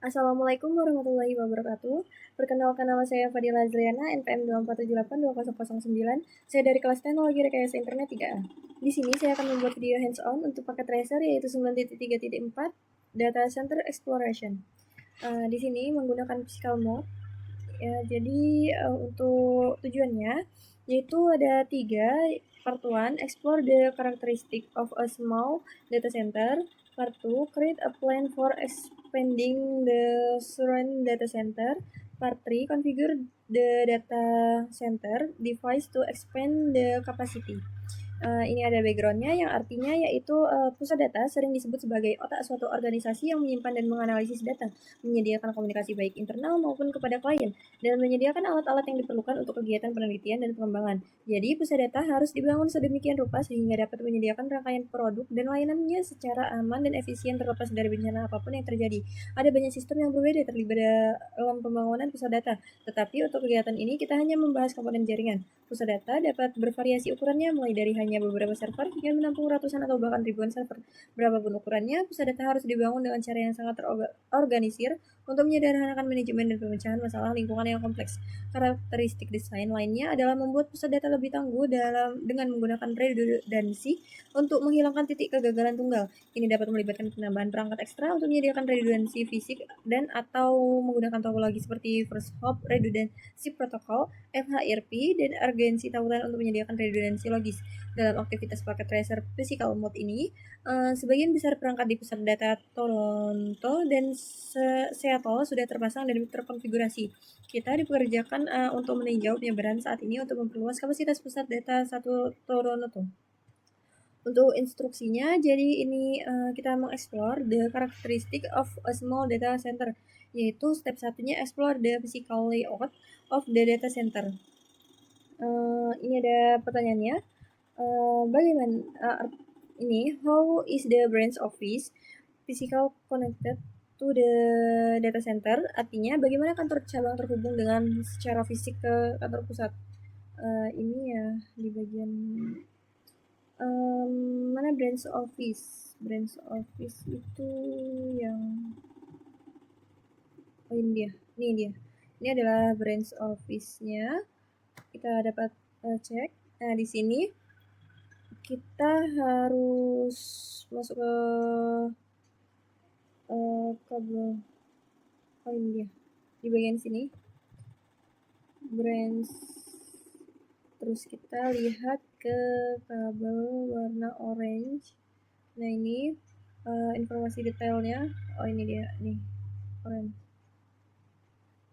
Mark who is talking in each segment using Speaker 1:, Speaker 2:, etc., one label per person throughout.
Speaker 1: Assalamualaikum warahmatullahi wabarakatuh. Perkenalkan, nama saya Fadila Zriana, NPM 2478209. Saya dari kelas Teknologi Rekayasa Internet 3A. Di sini saya akan membuat video hands-on untuk paket tracer yaitu 9.3.4 Data Center Exploration. Di sini menggunakan physical mode. Ya, jadi untuk tujuannya yaitu ada 3. Part 1, explore the characteristic of a small data center. Part 2, create a plan for expanding the surrounding data center. Part 3, configure the data center device to expand the capacity. Ini ada backgroundnya yang artinya yaitu pusat data sering disebut sebagai otak suatu organisasi yang menyimpan dan menganalisis data, menyediakan komunikasi baik internal maupun kepada klien, dan menyediakan alat-alat yang diperlukan untuk kegiatan penelitian dan pengembangan. Jadi pusat data harus dibangun sedemikian rupa sehingga dapat menyediakan rangkaian produk dan layanannya secara aman dan efisien terlepas dari bencana apapun yang terjadi. Ada banyak sistem yang berbeda terlibat dalam pembangunan pusat data, tetapi untuk kegiatan ini kita hanya membahas komponen jaringan. Pusat data dapat bervariasi ukurannya mulai dari hanya beberapa server hingga menampung ratusan atau bahkan ribuan server. Berapapun ukurannya, pusat data harus dibangun dengan cara yang sangat terorganisir untuk menyederhanakan manajemen dan pemecahan masalah lingkungan yang kompleks. Karakteristik desain lainnya adalah membuat pusat data lebih tangguh dengan menggunakan redundansi untuk menghilangkan titik kegagalan tunggal. Ini dapat melibatkan penambahan perangkat ekstra untuk menyediakan redundansi fisik dan atau menggunakan topologi seperti first hop redundancy protocol, FHRP, dan urgensi tautan untuk menyediakan redundansi logis. Dalam aktivitas paket tracer physical mode ini, sebagian besar perangkat di pusat data Toronto dan Seattle sudah terpasang dan terkonfigurasi. Kita dipekerjakan untuk meninjau penyebaran saat ini untuk memperluas kapasitas pusat data satu Toronto. Untuk instruksinya, jadi ini kita mengeksplor the characteristic of a small data center, yaitu step satunya explore the physical layout of the data center. Ini ada pertanyaannya. Bagaimana ini? How is the branch office physical connected to the data center? Artinya bagaimana kantor cabang terhubung dengan secara fisik ke kantor pusat? Ini ya di bagian mana branch office? Branch office itu yang ini dia. Ini adalah branch office-nya. Kita dapat cek. Nah, di sini kita harus masuk ke kabel. Ini dia. Di bagian sini. Branch. Terus kita lihat ke kabel warna orange. Nah, ini informasi detailnya. Oh, ini dia nih. Orange.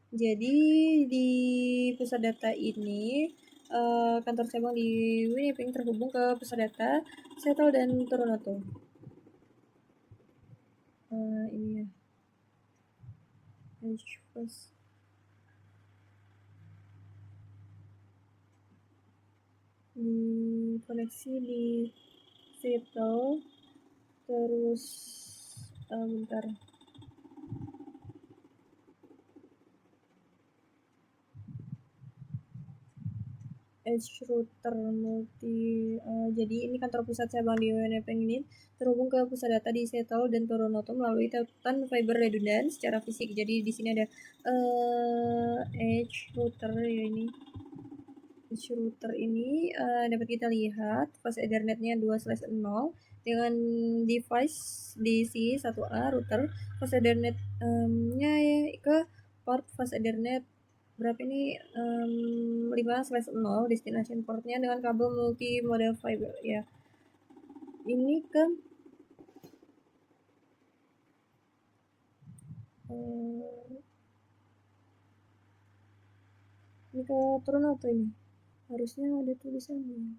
Speaker 1: Jadi di pusat data ini kantor cabang di Winnipeg terhubung ke pusat data Seattle dan Toronto. Ini ya. Di koneksi di Seattle, terus bentar. Edge router multi. Jadi ini kantor pusat cabang di Winnipeg ini terhubung ke pusat data di Seattle dan Toronto melalui tautan fiber redundant secara fisik. Jadi di sini ada edge router ya ini. Edge router ini dapat kita lihat fast Ethernetnya 2/0 dengan device DC1A router fast Ethernetnya ke port fast Ethernet berapa ini 5/0 destination portnya dengan kabel multi model fiber ya. Ini ke Toronto ini harusnya ada tulisannya.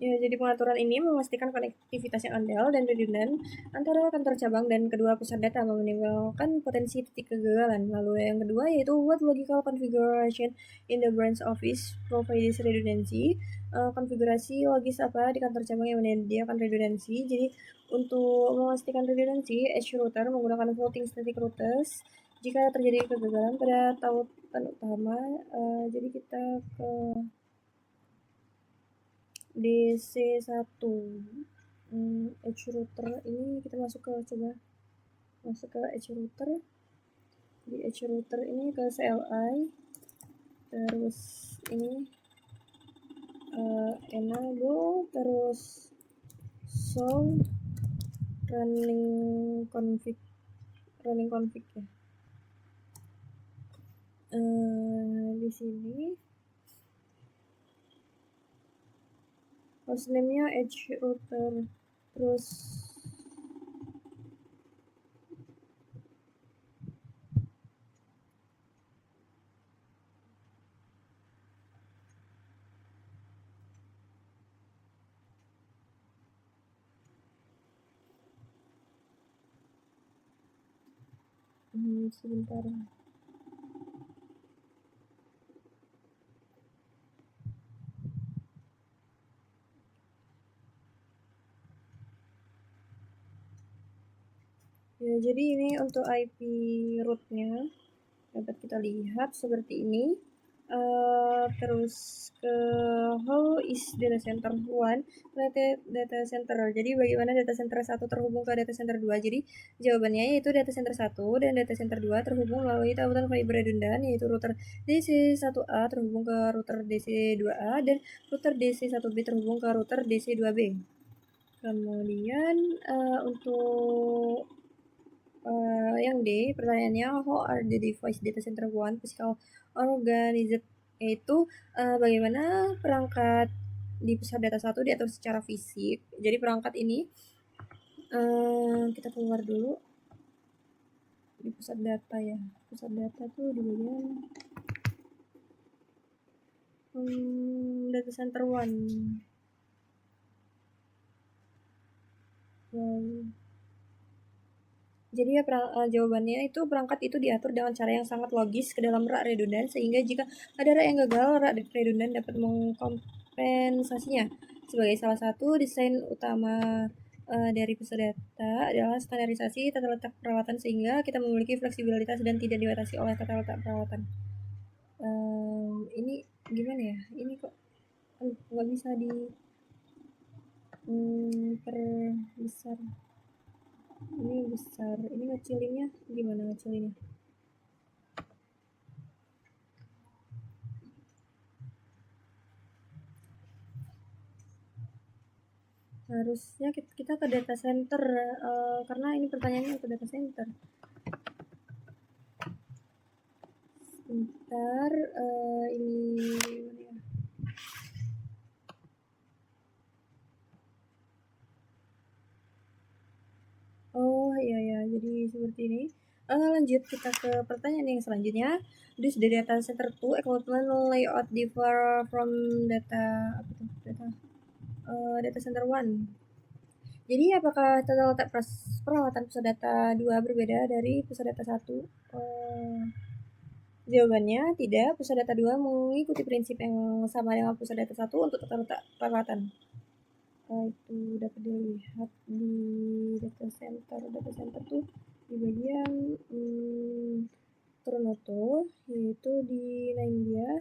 Speaker 1: Ya, jadi pengaturan ini memastikan konektivitas yang andal dan redundant antara kantor cabang dan kedua pusat data, meminimalkan potensi titik kegagalan. Lalu yang kedua yaitu what logical configuration in the branch office provides redundancy. Konfigurasi logis apa di kantor cabang yang menyediakan redundansi. Jadi untuk memastikan redundansi, edge router menggunakan floating static routers. Jika terjadi kegagalan pada tautan utama, jadi kita ke DC1. edge router ini kita masuk ke edge router. Di edge router ini ke CLI, terus ini enable, terus show running config ya. Di sini hostname-nya edge router, terus sebentar. Ya, jadi ini untuk IP root-nya dapat kita lihat seperti ini. Terus ke how is data center 1 related data center. Jadi bagaimana data center 1 terhubung ke data center 2. Jadi jawabannya yaitu data center 1 dan data center 2 terhubung melalui tautan fiber redundan, yaitu router DC1A terhubung ke router DC2A dan router DC1B terhubung ke router DC2B. Kemudian untuk yang D, pertanyaannya how are the device data center 1 physical organized, yaitu bagaimana perangkat di pusat data 1 diatur secara fisik. Jadi perangkat ini kita keluar dulu di pusat data ya. Pusat data tuh di bagian data center 1. Jadi ya jawabannya itu perangkat itu diatur dengan cara yang sangat logis ke dalam rak redundan, sehingga jika ada rak yang gagal, rak redundan dapat mengkompensasinya. Sebagai salah satu desain utama dari pusat data adalah standarisasi tata letak peralatan, sehingga kita memiliki fleksibilitas dan tidak dibatasi oleh tata letak peralatan. Ini gimana ya? Ini kok nggak bisa di perbesar. Ini besar, ini ngecilinnya gimana ngecilinnya? Harusnya kita ke data center karena ini pertanyaannya ke data center. Sebentar, ini gimana ya? Oh iya, jadi seperti ini. Lanjut kita ke pertanyaan yang selanjutnya. Does the data center 2 equipment layout differ from data center 1? Jadi apakah tata letak peralatan pusat data 2 berbeda dari pusat data 1? Jawabannya tidak. Pusat data 2 mengikuti prinsip yang sama dengan pusat data 1 untuk tata letak peralatan. Itu dapat dilihat di data center. Data center tuh di bagian Toronto, yaitu di India.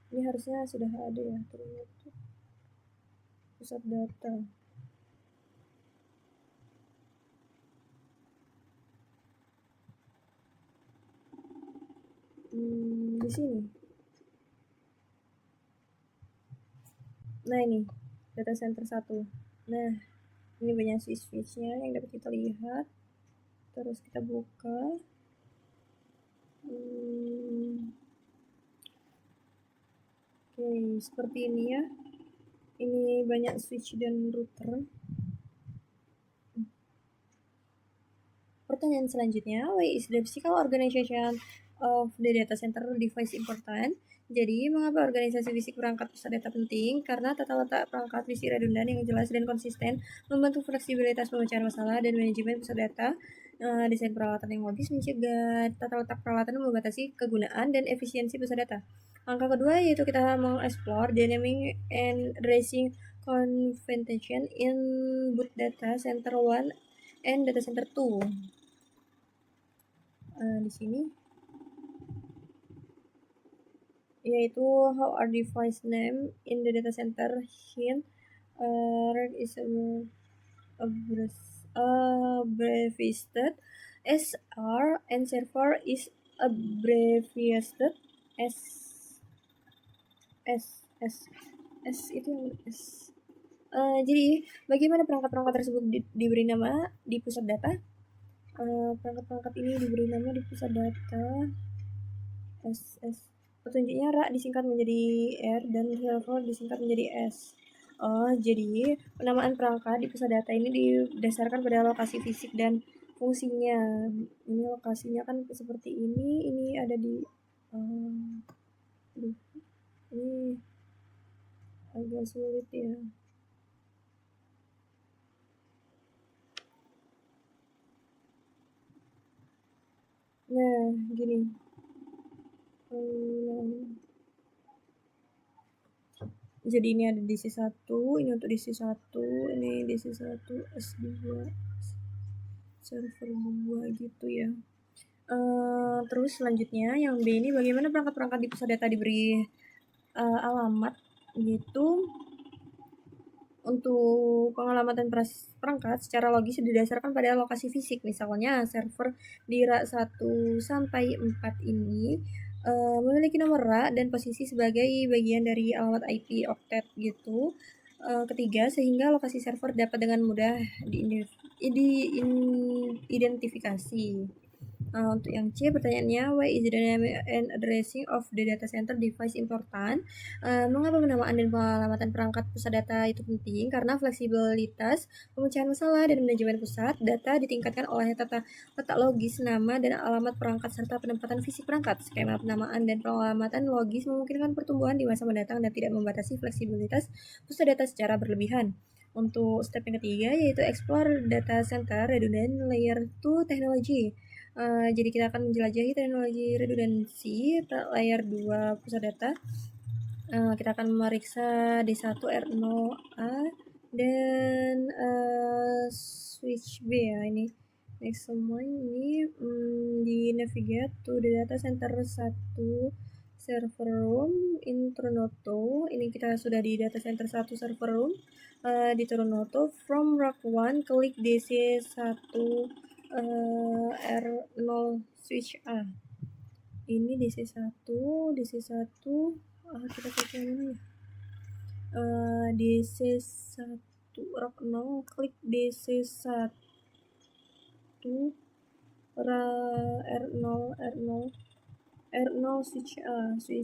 Speaker 1: Ini harusnya sudah ada ya Toronto pusat data. Di sini. Nah ini data center 1. Nah ini banyak switch-nya yang dapat kita lihat. Terus kita buka. Oke, seperti ini ya. Ini banyak switch dan router. Pertanyaan selanjutnya, why is the physical organization of the data center device important? Jadi, mengapa organisasi fisik perangkat pusat data penting? Karena tata letak perangkat fisik redundan yang jelas dan konsisten membantu fleksibilitas pemecahan masalah dan manajemen pusat data. Desain peralatan yang logis mencegah tata letak peralatan membatasi kegunaan dan efisiensi pusat data. Langkah kedua yaitu kita mengeksplor dynamic and addressing convention in both data center 1 and data center 2. Di sini yaitu how are device name in the data center hint Reg is abbreviated as R and server is abbreviated as S itu yang S. Jadi bagaimana perangkat-perangkat tersebut diberi nama di pusat data? Perangkat-perangkat ini diberi nama di pusat data S. Petunjuknya rak disingkat menjadi R dan server disingkat menjadi S. Jadi penamaan perangkat di pusat data ini didasarkan pada lokasi fisik dan fungsinya. Ini lokasinya kan seperti ini ada di ini agak sulit ya. Nah, gini. Jadi ini ada DC1, ini untuk DC1, ini DC1, S2, server 2 gitu ya. Terus selanjutnya yang B ini bagaimana perangkat-perangkat di pusat data diberi alamat gitu. Untuk pengalamatan perangkat secara logis didasarkan pada lokasi fisik. Misalnya server di rak 1 sampai 4 ini memiliki nomor rak dan posisi sebagai bagian dari alamat IP oktet gitu. Ketiga, sehingga lokasi server dapat dengan mudah diidentifikasi. Untuk yang C, pertanyaannya, why is the name and addressing of the data center device important? Mengapa penamaan dan pengalamatan perangkat pusat data itu penting? Karena fleksibilitas pemecahan masalah dan manajemen pusat data ditingkatkan oleh letak logis, nama, dan alamat perangkat serta penempatan fisik perangkat. Skema penamaan dan pengalamatan logis memungkinkan pertumbuhan di masa mendatang dan tidak membatasi fleksibilitas pusat data secara berlebihan. Untuk step yang ketiga yaitu explore data center redundant layer 2 technology. Jadi kita akan menjelajahi teknologi redundansi layer 2 pusat data. Kita akan memeriksa D1 R0A dan switch B ya ini. Next semua ini di navigate to the data center 1 server room in Toronto. Ini kita sudah di data center 1 server room di Toronto. From rack 1 klik DC1 R0 switch A. Ini DC1 kita klik yang mana ya? DC1 rack 0 klik DC1 R0 switch A itu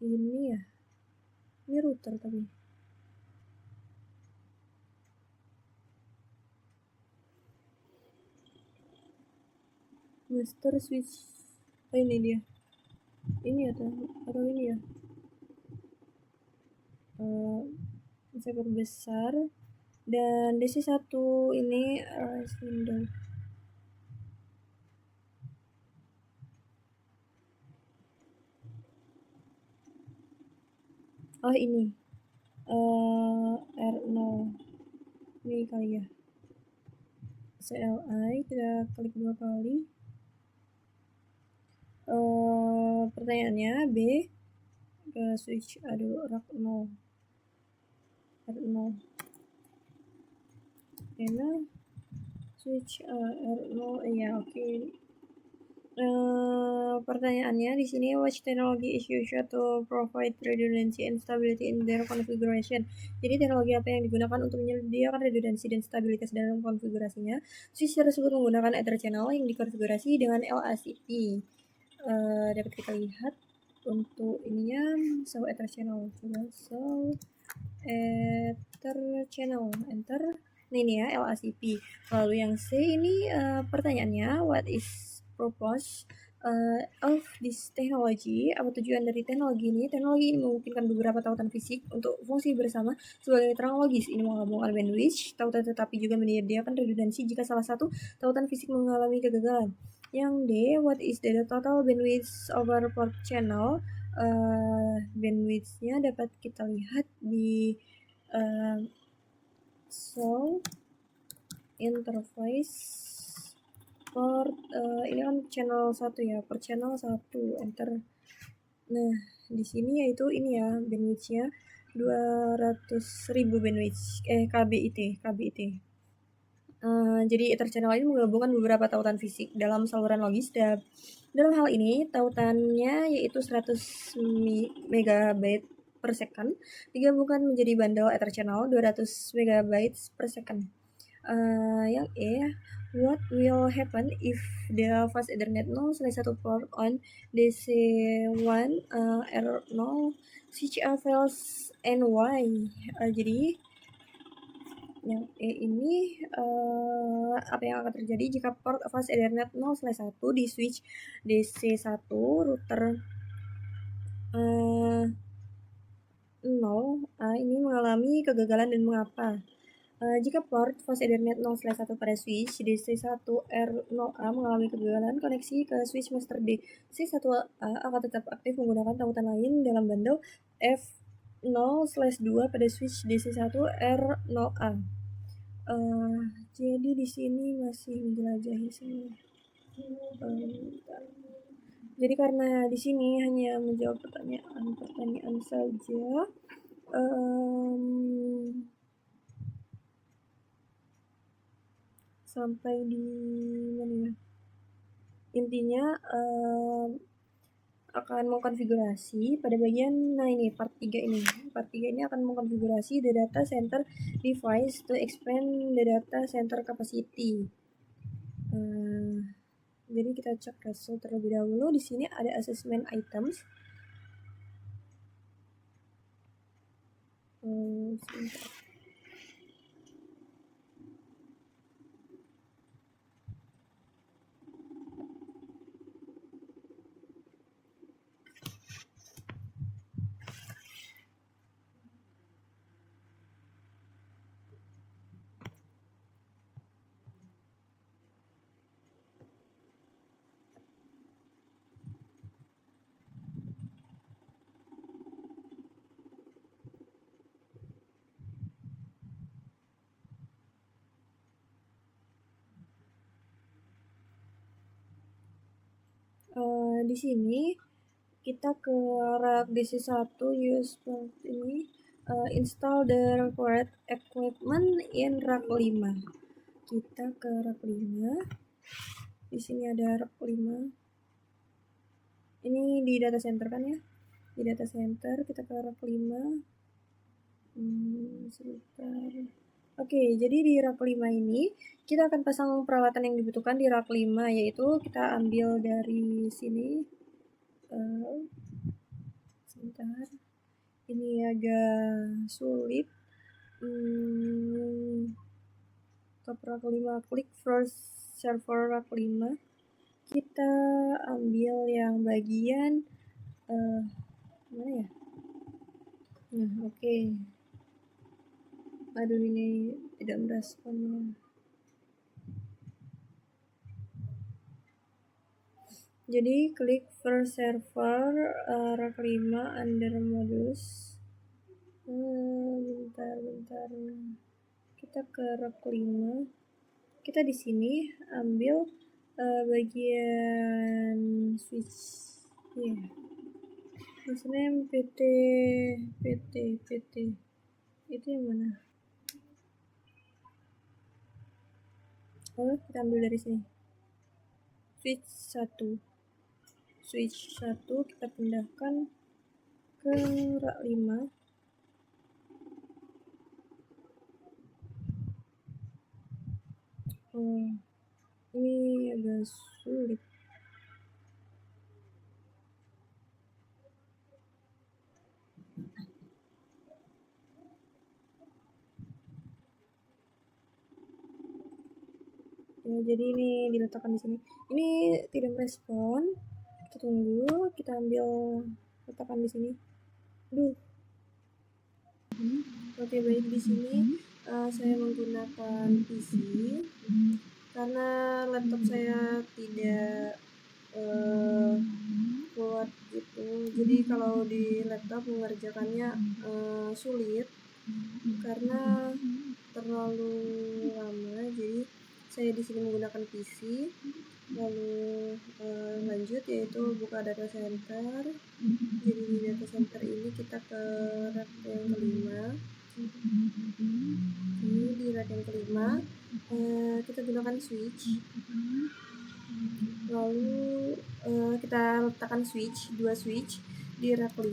Speaker 1: yang ini ya, ini router tapi master switch. Ini dia, ini atau ini ya, saya perbesar. Dan DC1 ini window. Ini R0 ini kali ya, CLI kita klik 2 kali. Pertanyaannya B, switch rack 0 R0 enak switch R0 ya, oke. Pertanyaannya di sini, which technology is used to provide redundancy and stability in their configuration? Jadi teknologi apa yang digunakan untuk menyediakan redundansi dan stabilitas dalam konfigurasinya? Switch tersebut menggunakan Ether channel yang dikonfigurasi dengan LACP. Dapat kita lihat untuk ininya show Ether channel. Coba show Ether channel, enter. Nah, ini ya LACP. Lalu yang C ini pertanyaannya, what is purpose of this technology? Apa tujuan dari teknologi ini? Teknologi ini memungkinkan beberapa tautan fisik untuk fungsi bersama sebagai terang logis. Ini menggabungkan bandwidth tautan tetapi juga menyediakan redundansi jika salah satu tautan fisik mengalami kegagalan. Yang D, what is the total bandwidth over port channel? Bandwidth-nya dapat kita lihat di so interface port ini kan channel 1 ya, per channel 1 enter. Nah, di sini yaitu ini ya, bandwidth-nya 200.000 bandwidth, KBIT. Jadi Ether channel ini menggabungkan beberapa tautan fisik dalam saluran logis. Dalam hal ini, tautannya yaitu 100 MB per second digabungkan menjadi bundle Ether channel 200 MB per second. Yang what will happen if the fast Ethernet 0/1 port on DC1 R0 switch fails and why? Jadi yang ini apa yang akan terjadi jika port fast Ethernet 0/1 di switch DC1 router 0 ini mengalami kegagalan dan mengapa? Jika port fast Ethernet 0/1 pada switch DC1R0A mengalami kegagalan, koneksi ke switch master DC1A akan tetap aktif menggunakan tautan lain dalam bundle F0/2 pada switch DC1R0A. Jadi di sini masih menjelajahi semua. Jadi karena di sini hanya menjawab pertanyaan saja. Sampai di mana ya? Intinya akan mengkonfigurasi pada bagian ini part 3 ini. Part 3 ini akan mengkonfigurasi the data center device to expand the data center capacity. Jadi kita cek result terlebih dahulu. Di sini ada assessment items. Sebentar. Di sini kita ke rak DC1 use ini install the required equipment in rak 5. Kita ke rak 5. Di sini ada rak 5. Ini di data center kan ya? Di data center kita ke rak 5. Sebentar. Oke, jadi di rak 5 ini kita akan pasang peralatan yang dibutuhkan di rak 5, yaitu kita ambil dari sini. Sebentar. Ini agak sulit. Top rak 5, klik first server rak 5. Kita ambil yang bagian mana ya? Nah, oke. Aduh, ini tidak merespon. Jadi klik first server rak 5 under modus. Bentar. Kita ke rak 5. Kita di sini ambil bagian switch. Username PT. Itu yang mana? Kita ambil dari sini. Switch 1 kita pindahkan ke rak 5. Ini agak sulit. Ya, jadi ini diletakkan di sini. Ini tidak merespon. Kita tunggu. Kita ambil letakkan di sini. Oke, baik, di sini saya menggunakan PC karena laptop saya tidak kuat gitu. Jadi kalau di laptop mengerjakannya sulit karena terlalu lama. Jadi saya di sini menggunakan PC. Lalu lanjut yaitu buka data center. Jadi di data center ini kita ke rack yang kelima. Jadi di rack yang kelima kita gunakan switch. Lalu kita letakkan dua switch di rack 5.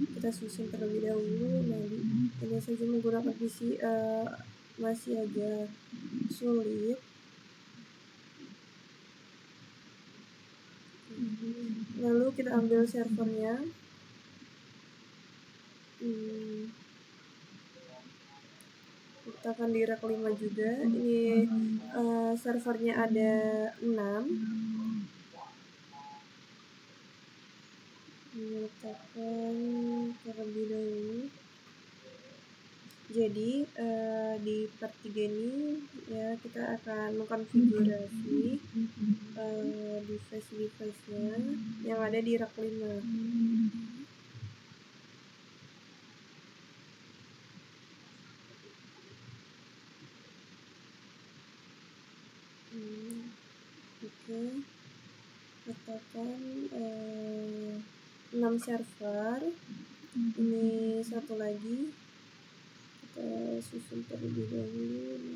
Speaker 1: Kita switching terlebih dahulu. Nah, ini saja menggunakan PC masih agak sulit. Lalu kita ambil servernya. Letakkan di rack 5 juga. Ini servernya ada 6. Letakkan terlebih dahulu. Jadi di part 3 ini ya kita akan mengkonfigurasi device-nya yang ada di rack 5. Oke. Letakkan 6 server. Ini satu lagi kita susun terlebih dahulu.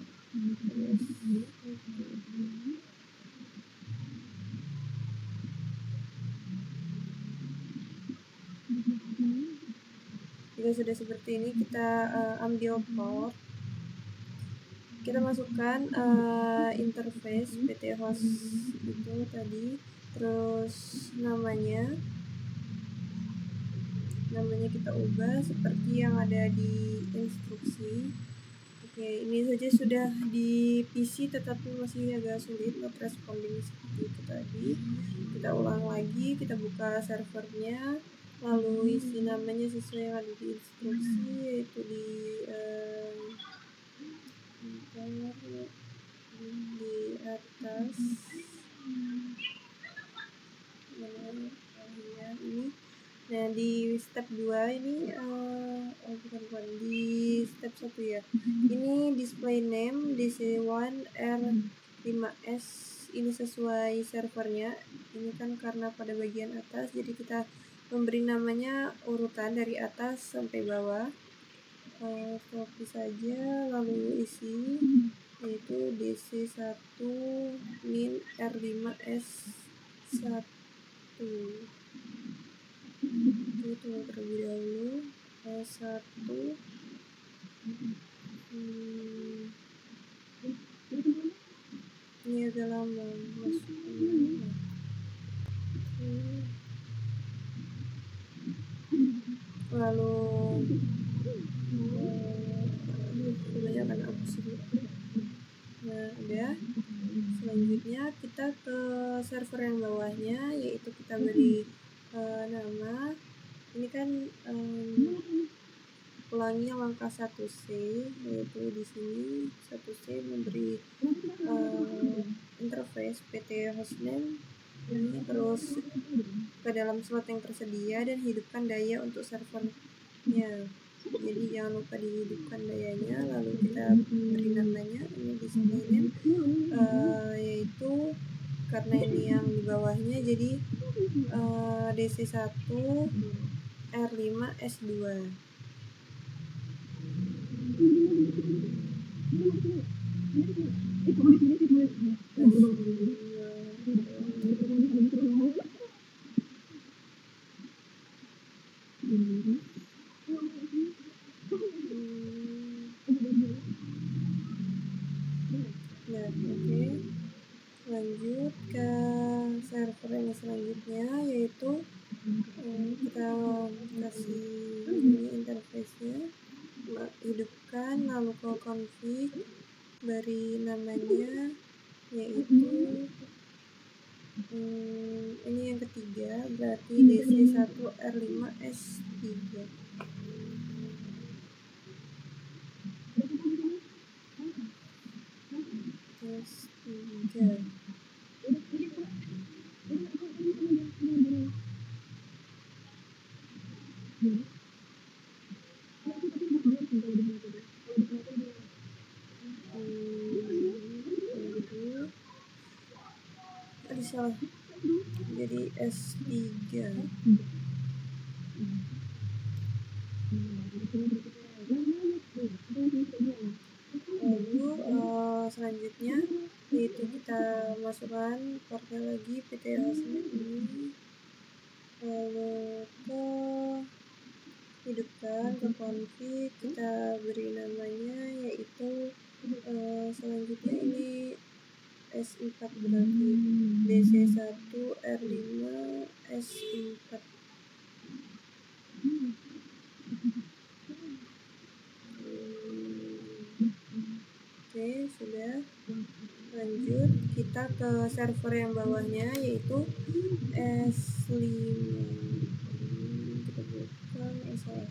Speaker 1: Jika sudah seperti ini, kita ambil port, kita masukkan interface PT host itu tadi, terus namanya kita ubah seperti yang ada di instruksi. Oke, ini saja sudah di PC tetapi masih agak sulit not responding seperti itu tadi. Kita ulang lagi, kita buka servernya, lalu isi namanya sesuai yang ada di instruksi, yaitu di atas ini. Nah, di step 2 ini bukan di step 1 ya. Ini display name DC1 R5S, ini sesuai servernya. Ini kan karena pada bagian atas, jadi kita memberi namanya urutan dari atas sampai bawah. Copy saja, lalu isi yaitu DC1 min R5S1. Itu terlebih dahulu satu. Ini agak lama masuknya. Lalu kebanyakan apa sih? Nah, udah. Selanjutnya kita ke server yang bawahnya, yaitu kita beri nama. Ini kan ulangi langkah 1C, yaitu di sini 1C memberi interface PT hostname ini, terus ke dalam slot yang tersedia dan hidupkan daya untuk servernya. Jadi jangan lupa dihidupkan dayanya, lalu kita beri namanya ini display name, yaitu karena ini yang di bawahnya jadi DC1 R5S2. Nah, oke. Lanjut ke server yang selanjutnya, yaitu kita kasih ini interface-nya, hidupkan, lalu ke config, beri namanya yaitu ini yang ketiga, berarti DC1 R5S3. S3. S3. Lalu selanjutnya yaitu kita masukkan portnya lagi PT hostnet ini, lalu ke hidupkan, ke config, kita beri namanya yaitu selanjutnya ini S4 berarti DC1 R5 S4. Oke, sudah. Lanjut kita ke server yang bawahnya yaitu S5. Kita bukan S1.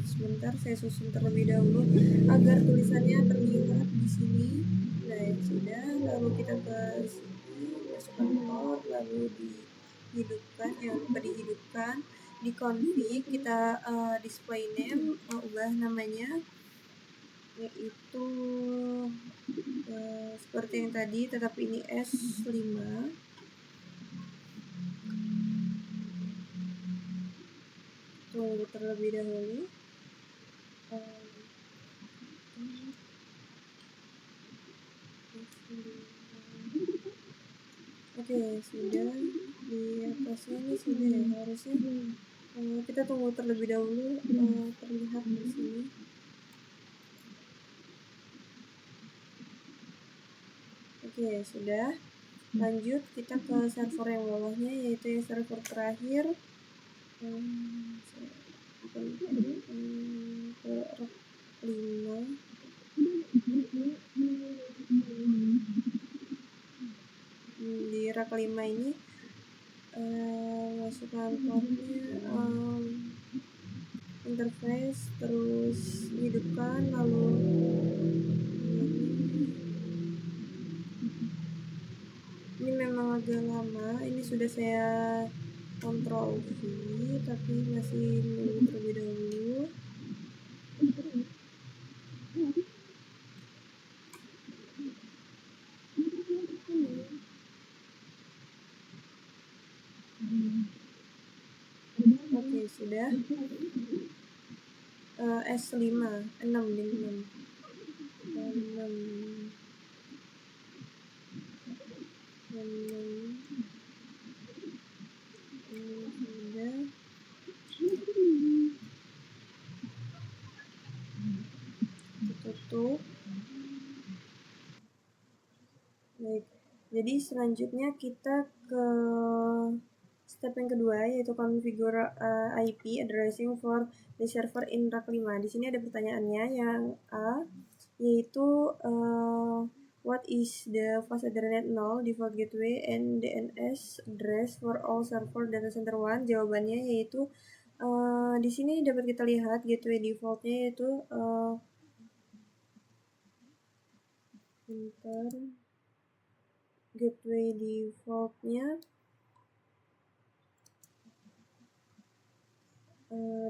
Speaker 1: Sebentar, saya susun terlebih dahulu agar tulisannya terlihat di sini. Nah, ya sudah. Lalu kita ke sini, masukkan port, lalu dihidupkan, jangan lupa dihidupkan. Di config kita display name, ubah namanya yaitu seperti yang tadi, tetapi ini S5. Tunggu terlebih dahulu. Oke, sudah di atasnya ini sudah ya, harusnya kita tunggu terlebih dahulu terlihat di sini. Oke, sudah. Lanjut kita ke server yang bawahnya yaitu yang server terakhir. Ke rack 5. Di rack 5 ini masukkan portnya, interface, terus hidupkan, lalu ini memang agak lama, ini sudah saya kontrol V tapi masih menunggu terlebih dahulu. Oke, sudah. S5 6 di 6. Sudah. Tutup. Baik. Jadi selanjutnya kita ke step yang kedua yaitu configure IP addressing for the server in rack 5. Di sini ada pertanyaannya yang A yaitu what is the fast Ethernet 0 default gateway and DNS address for all server data center 1? Jawabannya yaitu di sini dapat kita lihat gateway defaultnya yaitu gateway defaultnya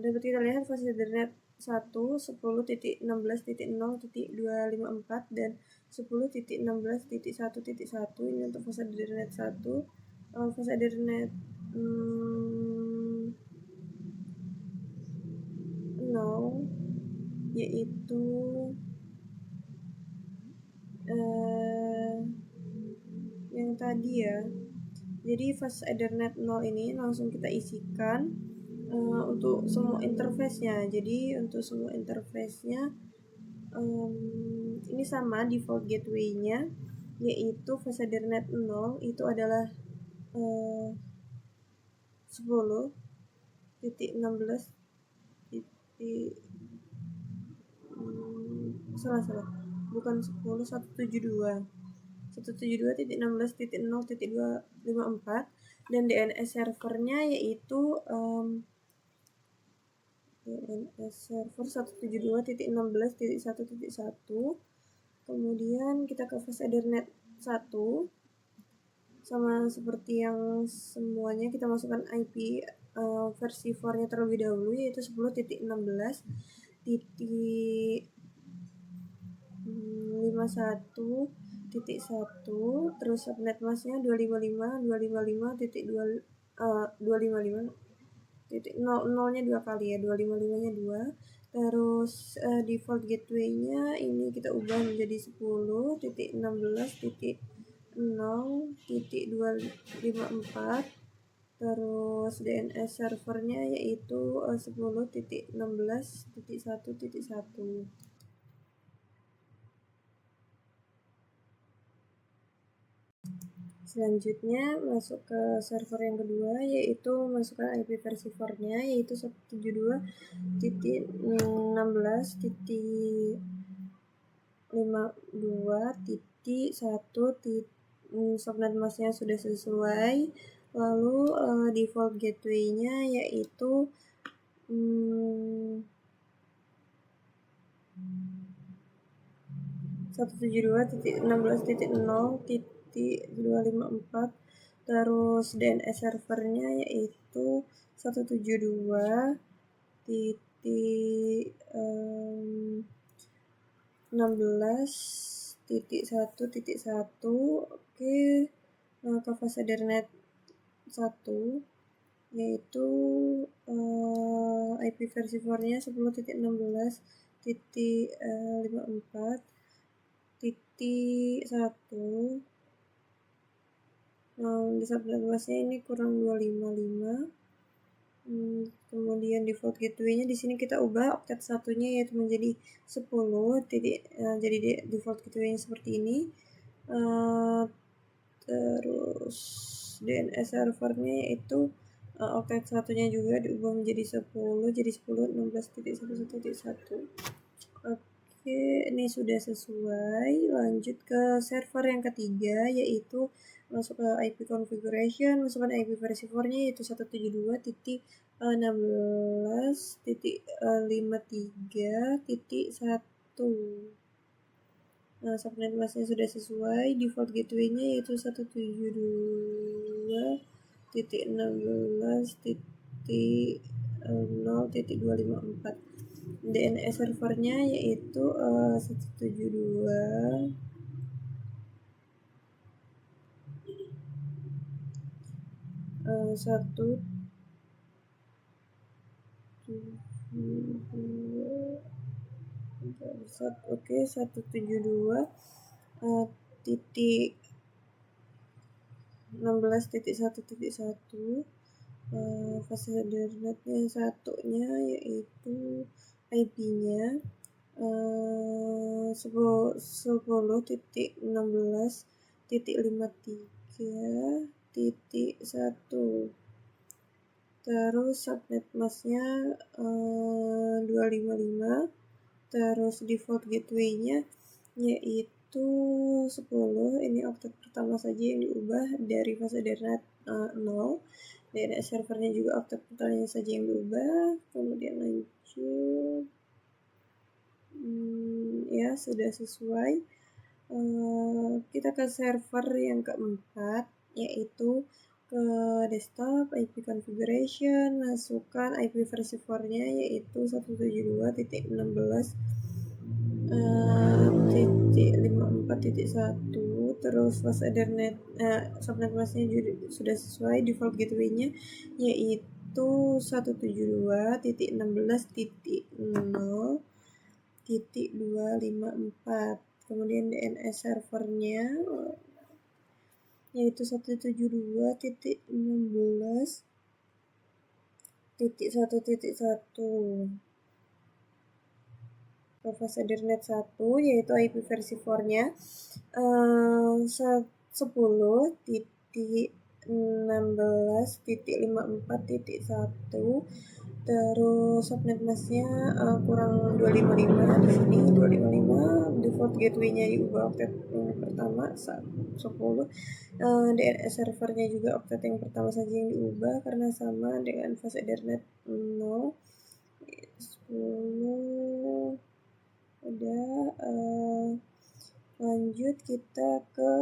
Speaker 1: dapat kita lihat fast Ethernet 1 10.16.0.254 dan 10.16.1.1. ini untuk fast Ethernet 1. Fast Ethernet 0 yaitu yang tadi ya. Jadi fast Ethernet 0 ini langsung kita isikan untuk semua interface-nya. Jadi untuk semua interface-nya ini sama default gateway-nya yaitu fast Ethernet 0 itu adalah 10.16. Bukan 10, 172.16.0.254 dan DNS servernya yaitu DNS server 172.16.1.1. kemudian kita ke fast Ethernet 1 sama seperti yang semuanya kita masukkan IP versi 4-nya terlebih dahulu yaitu 10.16.512.1.1. 255.1.1, terus subnet masknya 255.255.255.0 nya 2 kali ya, 255 nya 2. Terus default gateway-nya ini kita ubah menjadi 10.16.0.254. Terus DNS servernya yaitu 10.16.1.1. Selanjutnya masuk ke server yang kedua, yaitu masukkan IP versi 4-nya, yaitu 172.16.52.1. Subnet masknya sudah sesuai. Lalu default gateway-nya yaitu 172.16.0.254. Terus DNS servernya yaitu 172.16.1.1. Oke, ke fase Ethernet 1 yaitu IP versi 4-nya 10.16.54.1. Di subnet masknya ini kurang 255. Kemudian default gateway-nya di sini kita ubah oktet satunya yaitu menjadi 10. Jadi default gateway-nya seperti ini. Terus DNS servernya yaitu oktet satunya juga diubah menjadi 10, jadi 10.16.1.1. Oke, ini sudah sesuai. Lanjut ke server yang ketiga, yaitu masuk ke IP configuration, masukkan IP versi 4-nya yaitu 172.16.53.1. Subnet masknya sudah sesuai. Default gateway-nya yaitu 172.16.0.254. DNS servernya yaitu 172. Oke, 172 titik 16.1.1. Fase Ethernetnya satunya yaitu IP-nya 10.16.53.1. Terus subnet masknya 255. Terus default gateway-nya yaitu 10. Ini oktet pertama saja yang diubah dari fase Ethernet 0. DNS servernya juga oktet pertamanya saja yang diubah. Kemudian lanjut. Ya, sudah sesuai. Kita ke server yang keempat, yaitu ke desktop, IP configuration, masukkan IP versi 4-nya yaitu 172.16.54.1. Terus fase Ethernet subnet masknya juga sudah sesuai. Default gateway-nya yaitu 172.0.254. Kemudian DNS servernya yaitu 172.16.1.1. Fase Ethernet 1 yaitu IP versi 4-nya 10.16.54.1. Terus subnet masknya kurang 255. Di sini 255. Default gateway-nya diubah oktet yang pertama 10. DNS servernya juga oktet yang pertama saja yang diubah karena sama dengan fase Ethernet 0. 10. Udah. Lanjut kita ke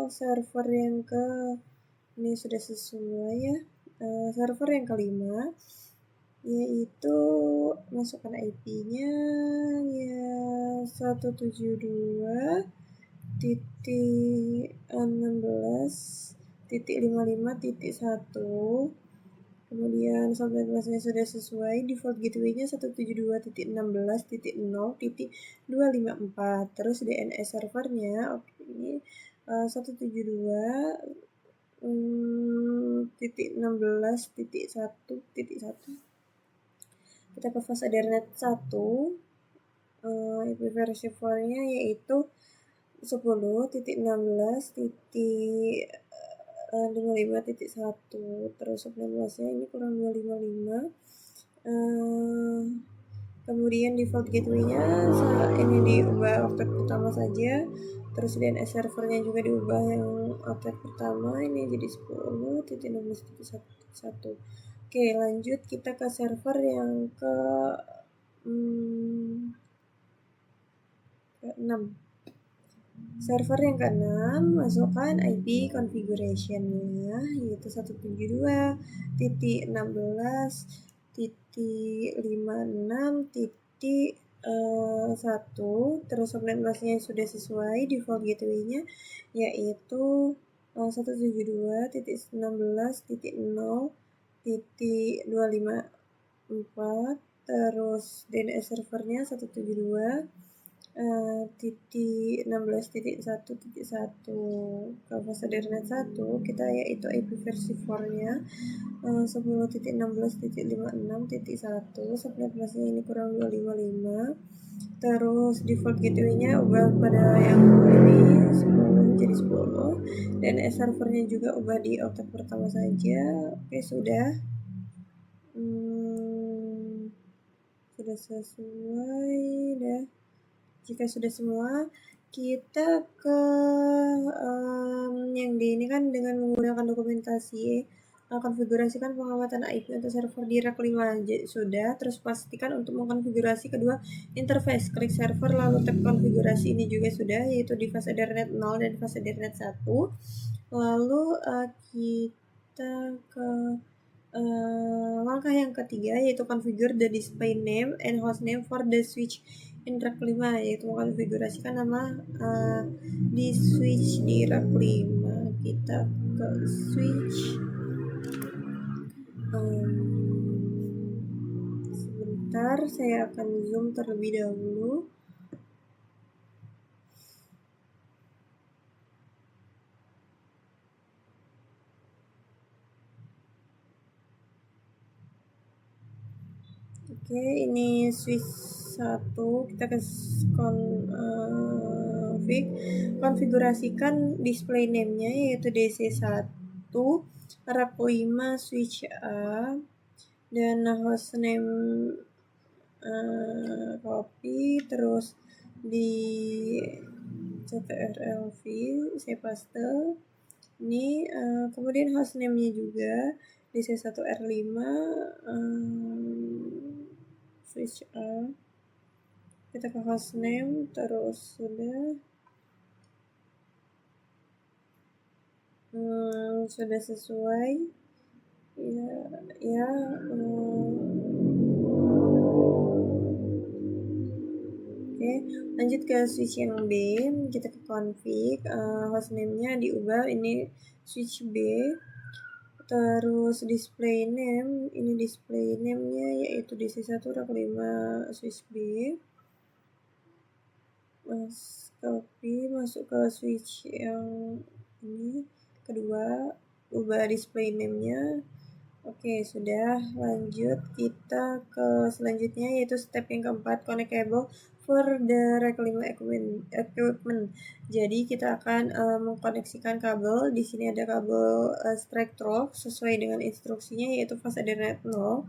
Speaker 1: server yang ini sudah sesuai ya. Server yang kelima yaitu masukkan IP-nya ya 172 titik 16 titik 55 titik 1. Kemudian subnet masknya sudah sesuai, default gateway-nya 172.16.0.254. Terus DNS servernya oke, ini 172.16.1.1. Kita ke fast Ethernet 1. versi 4-nya yaitu 10.16.55.1. Terus subnet masknya ini kurang 255. Kemudian default gateway-nya ini diubah oktet pertama saja. Terus DNS servernya juga diubah yang oktet pertama, ini jadi 10.16.1. Oke, lanjut kita ke server yang ke 6. Server yang ke-6, masukkan IP configuration-nya yaitu 172.16.56.1. Terus subnet masknya sudah sesuai, default gateway-nya yaitu 172.16.0.254. Terus DNS servernya 172.16.1.1. Kalau Ethernet 1 kita yaitu IP versi 4-nya 10.16.56.1. subnet masknya ini kurang 255. Terus default gateway-nya ubah pada yang ini 10 jadi 10. DNS servernya juga ubah di oktet pertama saja. Oke, sudah. Sudah sesuai dah. Jika sudah semua, kita ke yang di ini kan dengan menggunakan dokumentasi konfigurasikan pengamatan IP untuk server di rack 5 sudah. Terus pastikan untuk mengkonfigurasi kedua interface, klik server lalu tab konfigurasi, ini juga sudah, yaitu di fast Ethernet 0 dan fast Ethernet 1. Lalu kita ke langkah yang ketiga yaitu configure the display name and host name for the switch in rack 5, yaitu mengkonfigurasikan nama di switch di rack 5. Kita ke switch, sebentar saya akan zoom terlebih dahulu. Oke, ini switch 1, kita ke konfigurasikan display name-nya yaitu DC1 rack 5 switch A, dan host name copy, terus di ctrlv saya paste ini, kemudian host name-nya juga DC1R5 switch A. Kita ke host name, terus sudah sesuai ya. Oke, lanjut ke switch yang B. Kita ke config, host name-nya diubah, ini switch B. Terus display name, ini display name-nya yaitu DC1 rack 5 switch B. Copy, masuk ke switch yang ini kedua, ubah display name-nya. Oke, sudah. Lanjut kita ke selanjutnya yaitu step yang keempat, connect cable for the rack 5 equipment. Jadi kita akan mengkoneksikan kabel. Di sini ada kabel strike through sesuai dengan instruksinya yaitu fast Ethernet 0.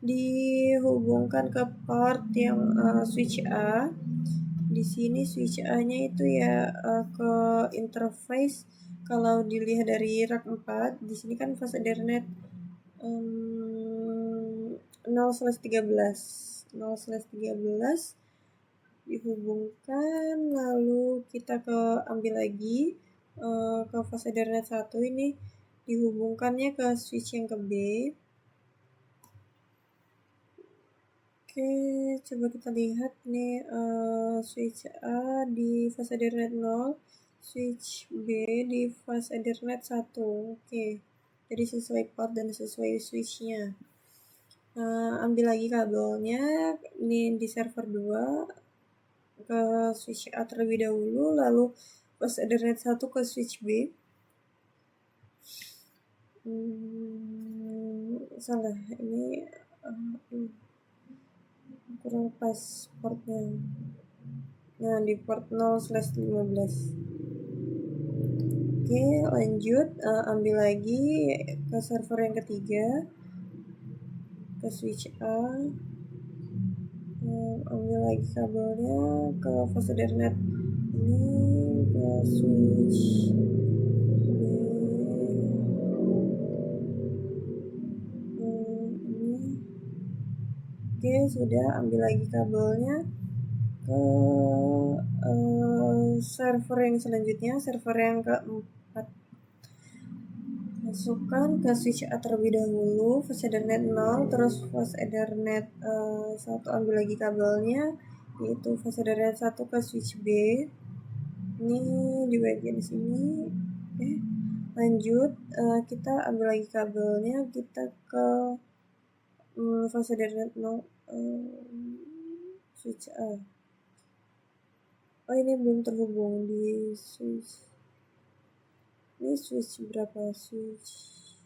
Speaker 1: Dihubungkan ke port yang switch A. Di sini switch A-nya itu ya ke interface. Kalau dilihat dari rack 4, di sini kan fast Ethernet 0/13 dihubungkan, lalu kita ambil lagi ke fast Ethernet 1, ini dihubungkannya ke switch yang ke B. Oke, coba kita lihat nih switch A di fast Ethernet 0 switch B di fast Ethernet 1. Oke, jadi sesuai port dan sesuai switchnya. Ambil lagi kabelnya, ini di server 2 ke switch A terlebih dahulu, lalu fast Ethernet 1 ke switch B. Salah, ini kurang pas portnya. Nah, di port 0/15. Oke, lanjut. Ambil lagi ke server yang ketiga, ke switch A. Ambil lagi kabelnya ke fast Ethernet ini, ke switch B. Ini. Oke, sudah. Ambil lagi kabelnya ke server yang selanjutnya, server yang keempat. Masukkan ke switch A terlebih dahulu, fast Ethernet 0, terus fast Ethernet 1. Ambil lagi kabelnya, yaitu fast Ethernet 1 ke switch B. Ini di bagian sini. Oke, lanjut. Kita ambil lagi kabelnya, kita ke fast Ethernet 0, switch A. Oh, ini belum terhubung di switch. Ini switch berapa? Switch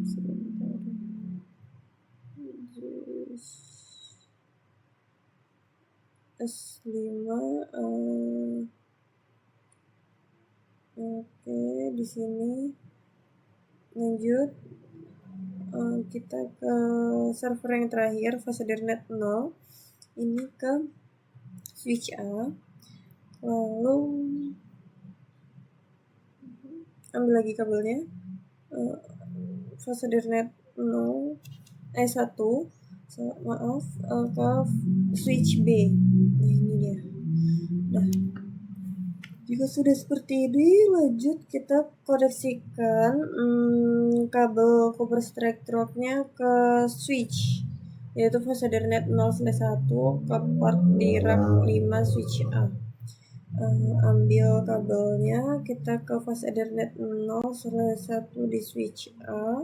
Speaker 1: sebentar. S5. Oke, di sini. Lanjut. Kita ke server yang terakhir, fast Ethernet 0. Ini ke switch A. Lalu ambil lagi kabelnya, fast Ethernet 1, ke switch B. Nah, ini dia. Nah, jika sudah seperti ini, lanjut kita koneksikan kabel copper strike drop-nya ke switch, yaitu fast Ethernet 0/1 ke port di rack 5 switch A. Ambil kabelnya, kita ke fast Ethernet 0/1 di switch A.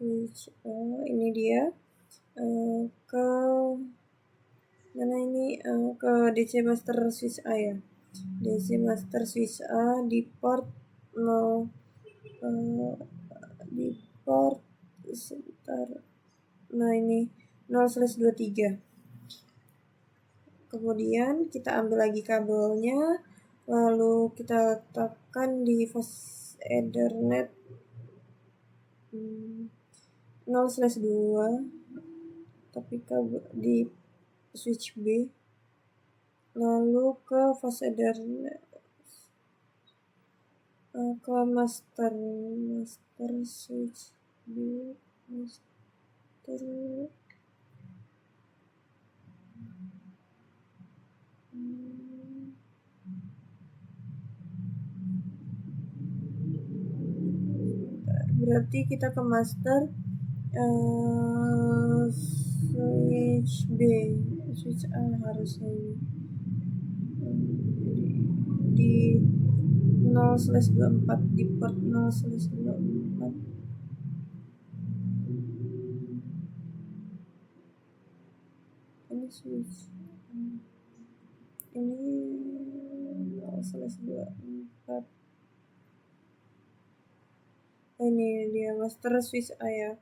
Speaker 1: Switch A, ini dia. Ke mana ini? Ke DC master switch A ya. DC master switch A di port 0, di port sebentar. Nah, ini 0/23. Kemudian kita ambil lagi kabelnya, lalu kita letakkan di fast Ethernet 0/2, tapi di switch B, lalu ke fast Ethernet ke master switch B, master. Berarti kita ke master switch B, switch A harusnya di 0/24, di port 0/24. Ini switch ini 0/24. Ini dia master switch A ya.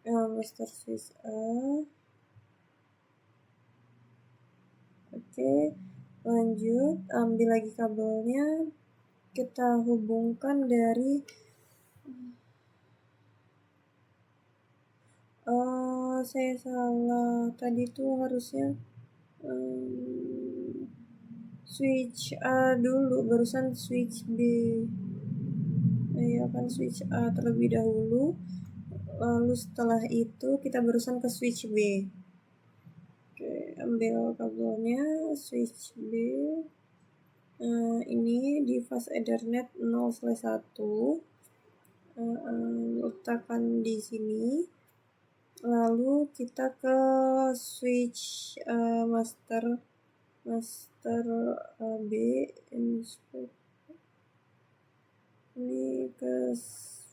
Speaker 1: Master switch A. Oke, lanjut. Ambil lagi kabelnya, kita hubungkan dari saya salah, tadi tuh harusnya switch A dulu, barusan switch B. Ya kan, switch A terlebih dahulu, lalu setelah itu kita barusan ke switch B. Oke, ambil kabelnya, switch B. Ini di fast Ethernet 0/1. letakkan di sini, lalu kita ke switch master B, ini ke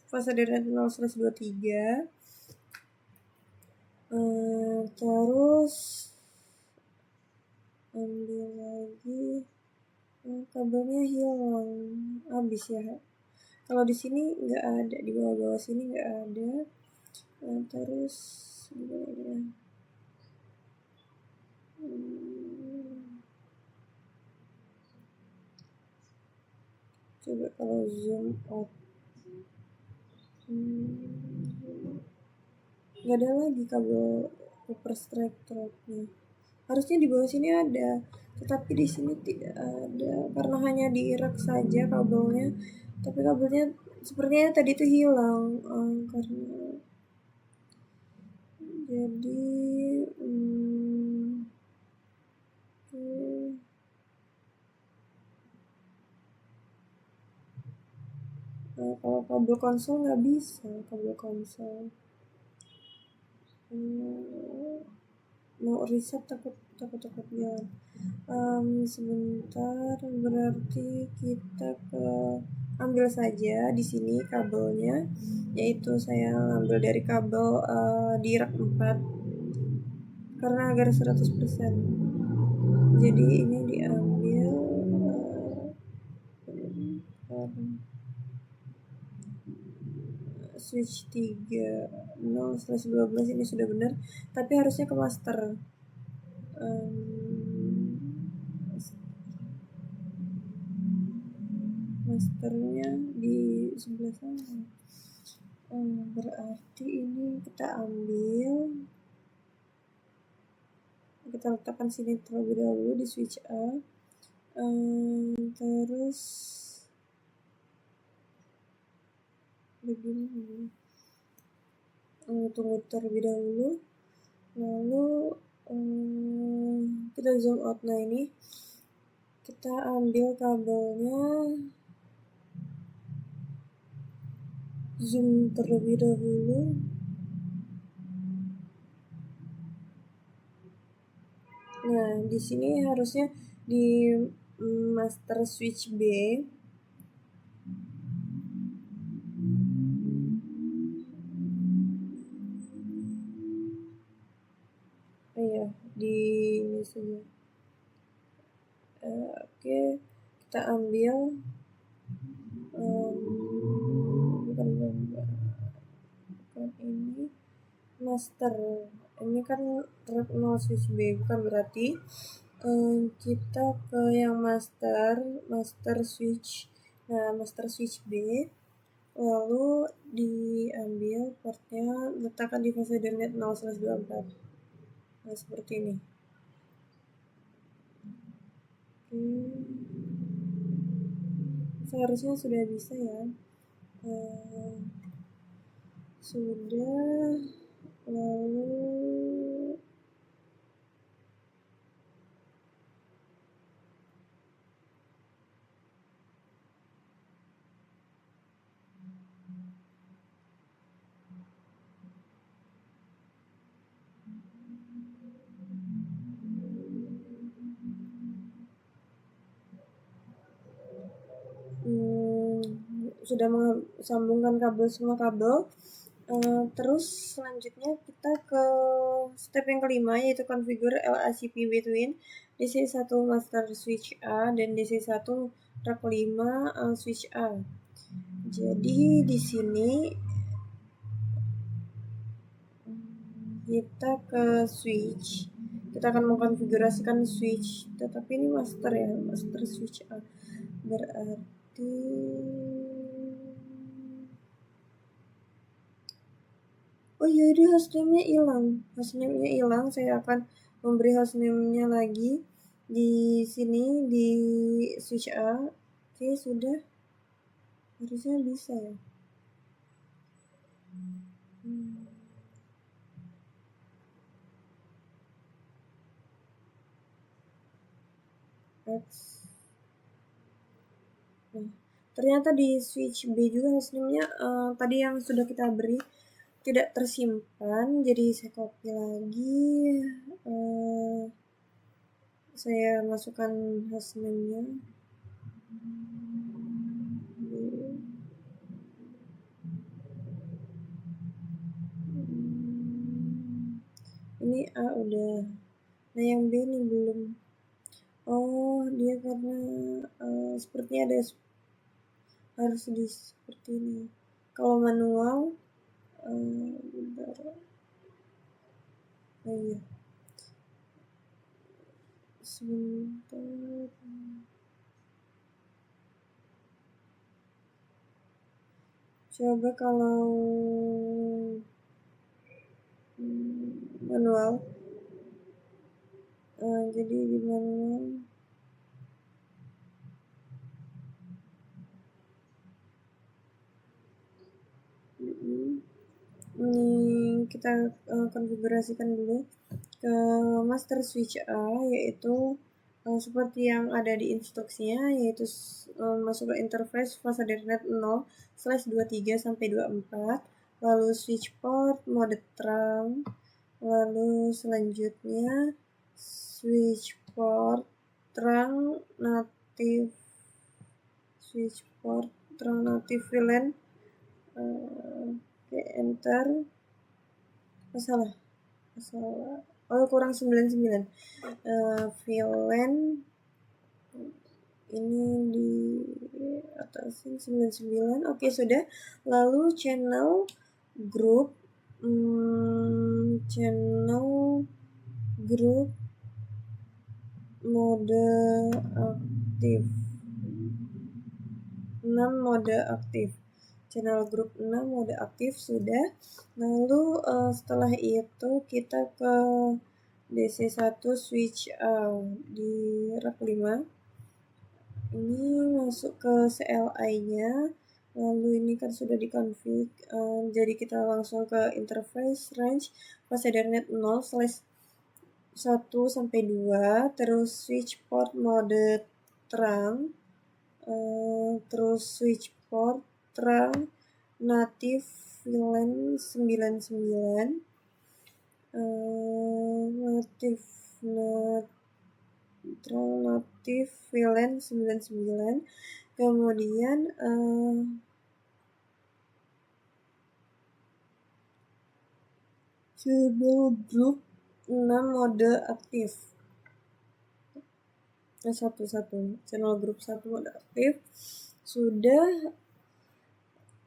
Speaker 1: fase dernet 0/23, terus ambil lagi, kabelnya hilang, habis ya. Kalau di sini nggak ada, di bawah sini nggak ada. Terus gimana ya? Coba kalau zoom out, nggak ada lagi kabel copper stripe threadnya. Harusnya di bawah sini ada, tetapi di sini tidak ada karena hanya di rak saja kabelnya. Tapi kabelnya sepertinya tadi itu hilang, karena jadi kalau kabel konsol nggak bisa, kabel konsol mau reset takut jalan. Sebentar, berarti kita ambil saja di sini kabelnya, yaitu saya ambil dari kabel di rak 4 karena agar 100%. Jadi ini diambil switch 3 0/12 ini sudah benar, tapi harusnya ke master. Masternya di sebelah sana. Berarti ini kita ambil, kita letakkan sini terlebih dahulu di switch A. Terus begini, tunggu terlebih dahulu, lalu kita zoom out. Nah ini kita ambil kabelnya, zoom terlebih dahulu. Nah di sini harusnya di master switch B. Iya, di ini saja. Oke, kita ambil bukan ini master. Ini kan rak 0 switch B, bukan, berarti kita ke yang master switch. Nah, master switch B, lalu diambil portnya, letakkan di fase dernet 0/24. Nah, seperti ini. Seharusnya sudah bisa ya. Sudah, lalu sudah sambungkan kabel, semua kabel. Terus selanjutnya kita ke step yang kelima, yaitu configure LACP between DC1 master switch A dan DC1 rak 5 switch A. Jadi di sini kita ke switch, kita akan mengkonfigurasikan switch, tetapi ini master ya, master switch A. Berarti oh iya, ini hostname-nya hilang. Saya akan memberi hostname-nya lagi di sini di switch A. Oke, sudah, harusnya bisa ya. Nah, Ternyata di switch B juga hostname-nya tadi yang sudah kita beri tidak tersimpan, jadi saya copy lagi, saya masukkan hostname-nya. Ini A udah, nah yang B ini belum. Oh, dia karena sepertinya ada harus di seperti ini. Kalau manual, bentar. Oh iya, sebentar. Coba kalau manual, jadi di manual. Ini kita konfigurasikan dulu ke master switch A, yaitu seperti yang ada di instruksinya, yaitu masuk ke interface fase Ethernet 0/23 sampai 24, lalu switch port mode terang, lalu selanjutnya switch port terang native, switch port terang native VLAN. Oke, enter. Salah. Oh, kurang 99. VLAN ini di atasin 99. Oke, sudah. Lalu channel group mode aktif. 6 mode aktif. Channel group 6 mode aktif sudah. Lalu setelah itu kita ke DC1 switch di rack 5. Ini masuk ke CLI-nya. Lalu ini kan sudah dikonfig. Jadi kita langsung ke interface range fase Ethernet 0/1 sampai 2, terus switch port mode terang, terus switch port terang native VLAN 99, native VLAN 99, kemudian channel group 6 mode aktif. Channel group 1 mode aktif sudah.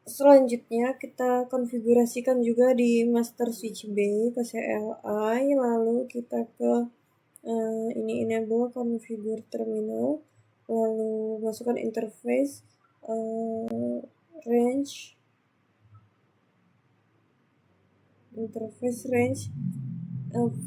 Speaker 1: Selanjutnya kita konfigurasikan juga di master switch B ke CLI, lalu kita ke ini enable configure terminal, lalu masukkan interface range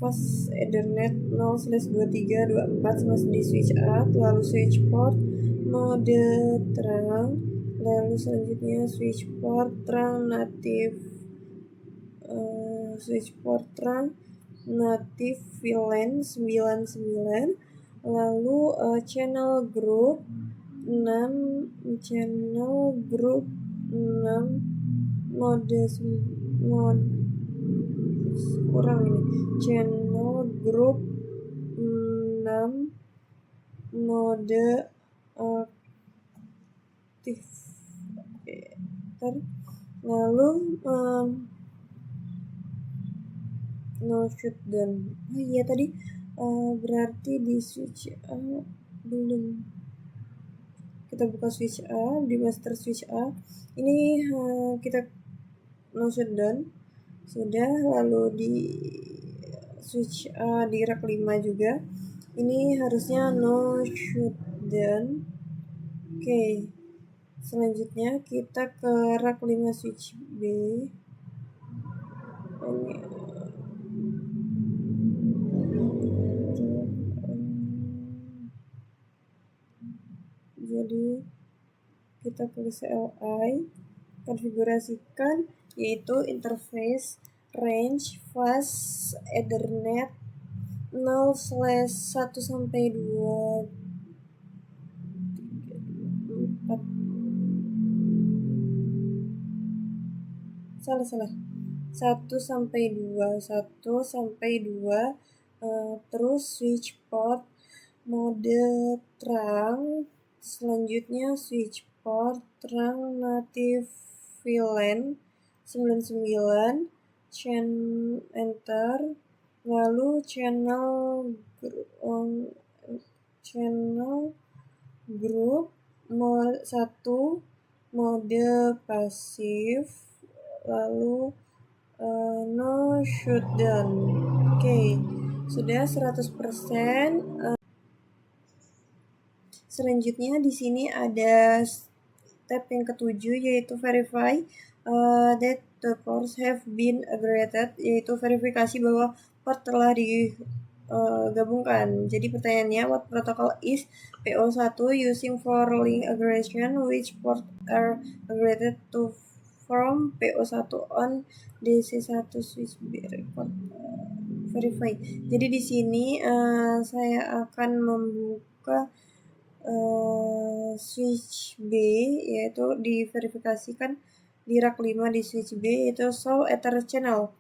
Speaker 1: fase Ethernet 0/2324 di switch A, lalu switch port mode terang, lalu selanjutnya switch port terang native, switch port terang native VLAN 99, lalu channel group 6 mode kurang ini, channel group 6 mode aktif. Lalu no shutdown. Oh iya tadi berarti di switch A belum. Kita buka switch A, di master switch A ini kita no shutdown sudah. Lalu di switch A di rack 5 juga ini harusnya no shutdown. Oke, selanjutnya kita ke rack 5 switch B. Jadi kita ke CLI, konfigurasikan yaitu interface range fase Ethernet 0/1 sampai 2, 3, 4, salah 1 sampai 2 terus switch port mode terang, selanjutnya switch port terang native VLAN 99, enter, lalu channel group 1 mode pasif, lalu no shutdown. Oke, sudah 100%. Selanjutnya di sini ada step yang ketujuh, yaitu verify that the ports have been aggregated, yaitu verifikasi bahwa port telah digabungkan. Jadi pertanyaannya, what protocol is PO1 using for link aggregation, which port are aggregated to from PO1 on DC1 switch B report verify. Jadi di sini saya akan membuka switch B, yaitu diverifikasikan di rak 5 di switch B, yaitu show ether channel.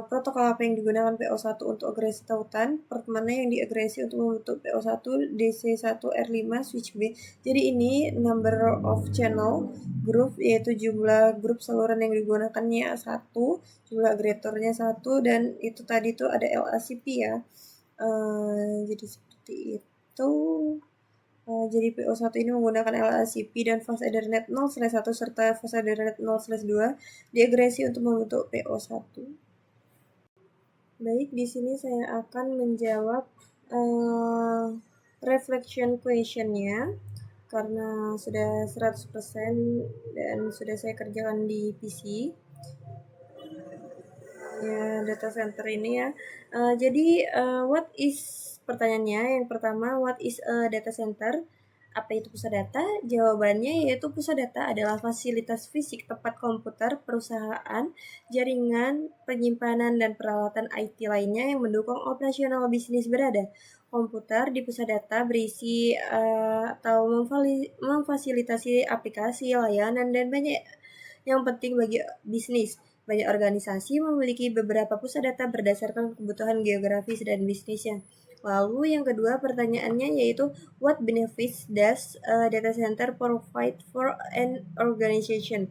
Speaker 1: Protokol apa yang digunakan PO1 untuk agresi tautan, port mana yang diagresi untuk membentuk PO1 DC1R5 switch B. Jadi ini number of channel group, yaitu jumlah grup saluran yang digunakannya 1, jumlah agregatornya 1, dan itu tadi tuh ada LACP ya. Jadi seperti itu. Jadi PO1 ini menggunakan LACP dan fast Ethernet 0/1 serta fast Ethernet 0/2 diagresi untuk membentuk PO1. Baik, di sini saya akan menjawab reflection question-nya karena sudah 100% dan sudah saya kerjakan di PC. Ya, data center ini ya. Jadi what is pertanyaannya? Yang pertama, what is a data center? Apa itu pusat data? Jawabannya yaitu pusat data adalah fasilitas fisik tempat komputer, perusahaan, jaringan, penyimpanan, dan peralatan IT lainnya yang mendukung operasional bisnis berada. Komputer di pusat data berisi atau memfasilitasi aplikasi, layanan, dan banyak yang penting bagi bisnis. Banyak organisasi memiliki beberapa pusat data berdasarkan kebutuhan geografis dan bisnisnya. Lalu yang kedua pertanyaannya yaitu what benefits does a data center provide for an organization?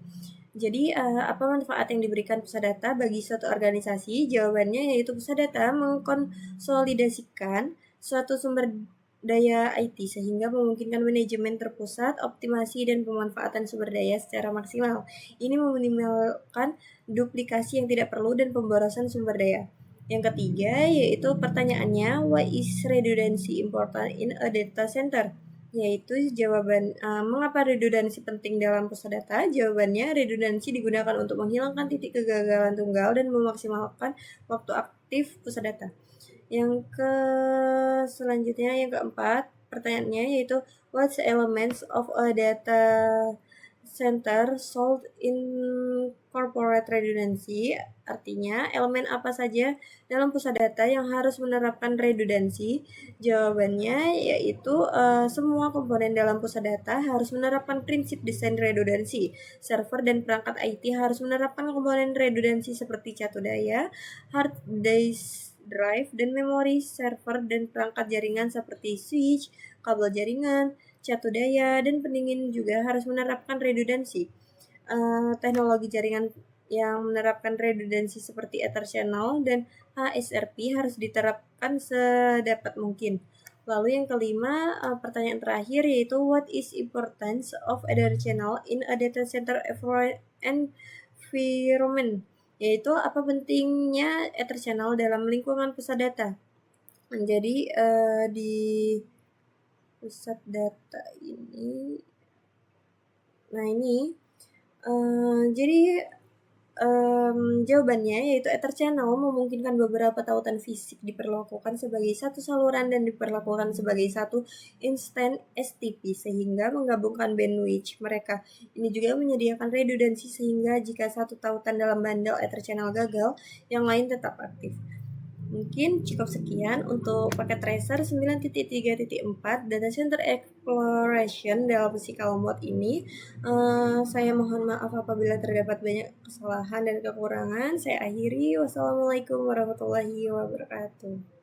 Speaker 1: Jadi apa manfaat yang diberikan pusat data bagi suatu organisasi? Jawabannya yaitu pusat data mengkonsolidasikan suatu sumber daya IT sehingga memungkinkan manajemen terpusat, optimasi, dan pemanfaatan sumber daya secara maksimal. Ini meminimalkan duplikasi yang tidak perlu dan pemborosan sumber daya. Yang ketiga yaitu pertanyaannya, why is redundancy important in a data center? Yaitu jawaban mengapa redundansi penting dalam pusat data? Jawabannya, redundansi digunakan untuk menghilangkan titik kegagalan tunggal dan memaksimalkan waktu aktif pusat data. Yang selanjutnya yang keempat pertanyaannya yaitu what's elements of a data center sold in corporate redundancy? Artinya elemen apa saja dalam pusat data yang harus menerapkan redundansi? Jawabannya yaitu semua komponen dalam pusat data harus menerapkan prinsip desain redundansi. Server dan perangkat IT harus menerapkan komponen redundansi seperti catu daya, hard disk drive, dan memori. Server dan perangkat jaringan seperti switch, kabel jaringan, catu daya, dan pendingin juga harus menerapkan redundansi. Teknologi jaringan yang menerapkan redundansi seperti Ether Channel dan HSRP harus diterapkan sedapat mungkin. Lalu yang kelima, pertanyaan terakhir yaitu what is importance of Ether Channel in a data center environment? Yaitu apa pentingnya Ether Channel dalam lingkungan pusat data. Jadi di pusat data ini, nah ini jadi jawabannya yaitu Ether Channel memungkinkan beberapa tautan fisik diperlakukan sebagai satu saluran dan diperlakukan sebagai satu instan STP sehingga menggabungkan bandwidth mereka. Ini juga menyediakan redundansi sehingga jika satu tautan dalam bundle Ether Channel gagal, yang lain tetap aktif. Mungkin cukup sekian untuk paket tracer 9.3.4 data center exploration dalam physical mode ini. Saya mohon maaf apabila terdapat banyak kesalahan dan kekurangan. Saya akhiri. Wassalamualaikum warahmatullahi wabarakatuh.